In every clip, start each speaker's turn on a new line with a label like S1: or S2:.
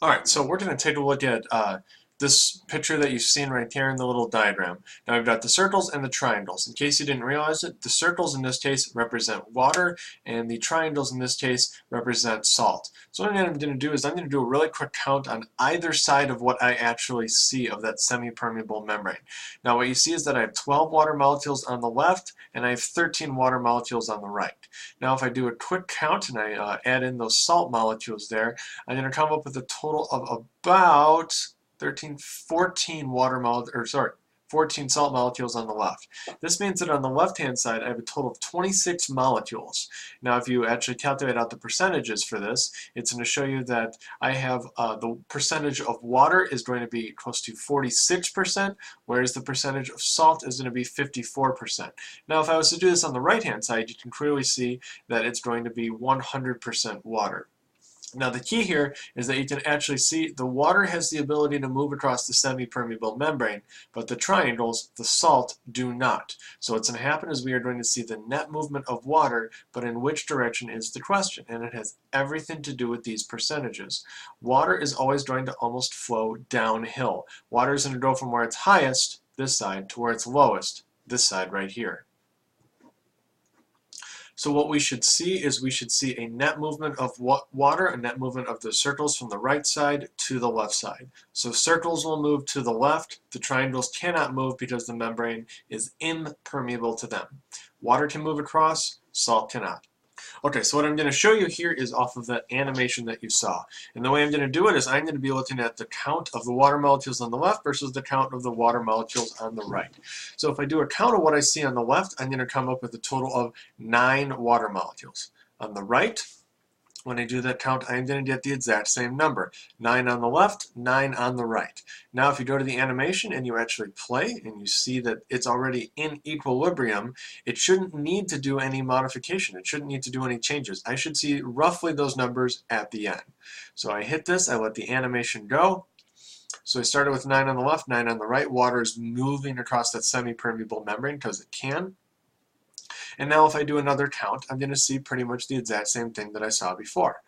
S1: Alright, so we're going to take a look at this picture that you've seen right here in the little diagram. Now we've got the circles and the triangles. In case you didn't realize it, the circles in this case represent water, and the triangles in this case represent salt. So what I'm going to do is I'm going to do a really quick count on either side of what I actually see of that semi-permeable membrane. Now what you see is that I have 12 water molecules on the left, and I have 13 water molecules on the right. Now if I do a quick count and I add in those salt molecules there, I'm going to come up with a total of about 14 salt molecules on the left. This means that on the left-hand side, I have a total of 26 molecules. Now, if you actually calculate out the percentages for this, it's going to show you that I have the percentage of water is going to be close to 46%, whereas the percentage of salt is going to be 54%. Now, if I was to do this on the right-hand side, you can clearly see that it's going to be 100% water. Now the key here is that you can actually see the water has the ability to move across the semi-permeable membrane, but the triangles, the salt, do not. So what's going to happen is we are going to see the net movement of water, but in which direction is the question, and it has everything to do with these percentages. Water is always going to almost flow downhill. Water is going to go from where it's highest, this side, to where it's lowest, this side right here. So what we should see is we should see a net movement of water, a net movement of the circles from the right side to the left side. So circles will move to the left, the triangles cannot move because the membrane is impermeable to them. Water can move across, salt cannot. Okay, so what I'm going to show you here is off of that animation that you saw. And the way I'm going to do it is I'm going to be looking at the count of the water molecules on the left versus the count of the water molecules on the right. So if I do a count of what I see on the left, I'm going to come up with a total of 9 water molecules. On the right, when I do that count, I'm going to get the exact same number. 9 on the left, 9 on the right. Now if you go to the animation and you actually play and you see that it's already in equilibrium, it shouldn't need to do any modification. It shouldn't need to do any changes. I should see roughly those numbers at the end. So I hit this, I let the animation go. So I started with 9 on the left, 9 on the right. Water is moving across that semi-permeable membrane because it can. And now if I do another count, I'm going to see pretty much the exact same thing that I saw before.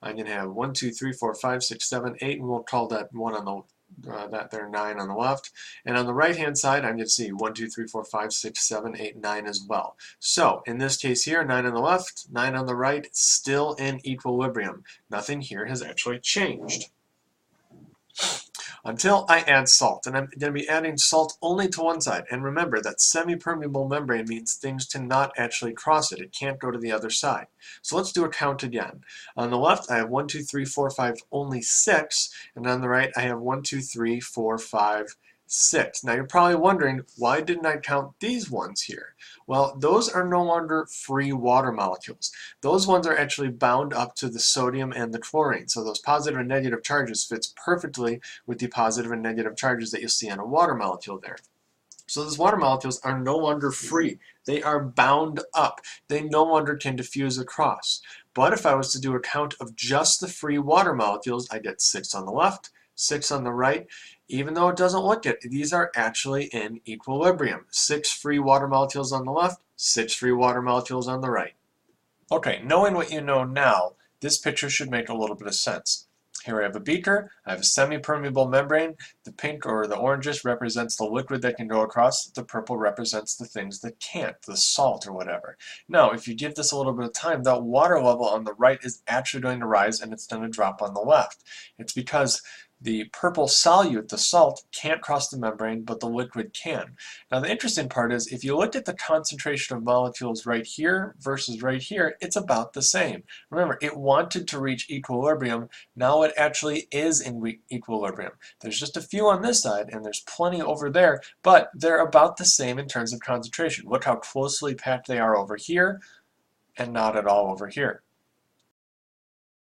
S1: I'm going to have 1, 2, 3, 4, 5, 6, 7, 8, and we'll call that 1 on the that there 9 on the left. And on the right hand side, I'm going to see 1, 2, 3, 4, 5, 6, 7, 8, 9 as well. So in this case here, 9 on the left, 9 on the right, still in equilibrium. Nothing here has actually changed until I add salt. And I'm going to be adding salt only to one side. And remember that semi-permeable membrane means things cannot actually cross it. It can't go to the other side. So let's do a count again. On the left, I have 1, 2, 3, 4, 5, only 6. And on the right, I have 1, 2, 3, 4, 5, 6. Now you're probably wondering, why didn't I count these ones here? Well, those are no longer free water molecules. Those ones are actually bound up to the sodium and the chlorine. So those positive and negative charges fits perfectly with the positive and negative charges that you'll see on a water molecule there. So those water molecules are no longer free. They are bound up. They no longer can diffuse across. But if I was to do a count of just the free water molecules, I get 6 on the left, 6 on the right. Even though it doesn't look it, these are actually in equilibrium. 6 free water molecules on the left, 6 free water molecules on the right. Okay, knowing what you know now, this picture should make a little bit of sense. Here I have a beaker, I have a semi-permeable membrane. The pink or the orangish represents the liquid that can go across. The purple represents the things that can't, the salt or whatever. Now, if you give this a little bit of time, that water level on the right is actually going to rise and it's going to drop on the left. It's because the purple solute, the salt, can't cross the membrane, but the liquid can. Now the interesting part is, if you look at the concentration of molecules right here versus right here, it's about the same. Remember, it wanted to reach equilibrium. Now it actually is in equilibrium. There's just a few on this side, and there's plenty over there, but they're about the same in terms of concentration. Look how closely packed they are over here, and not at all over here.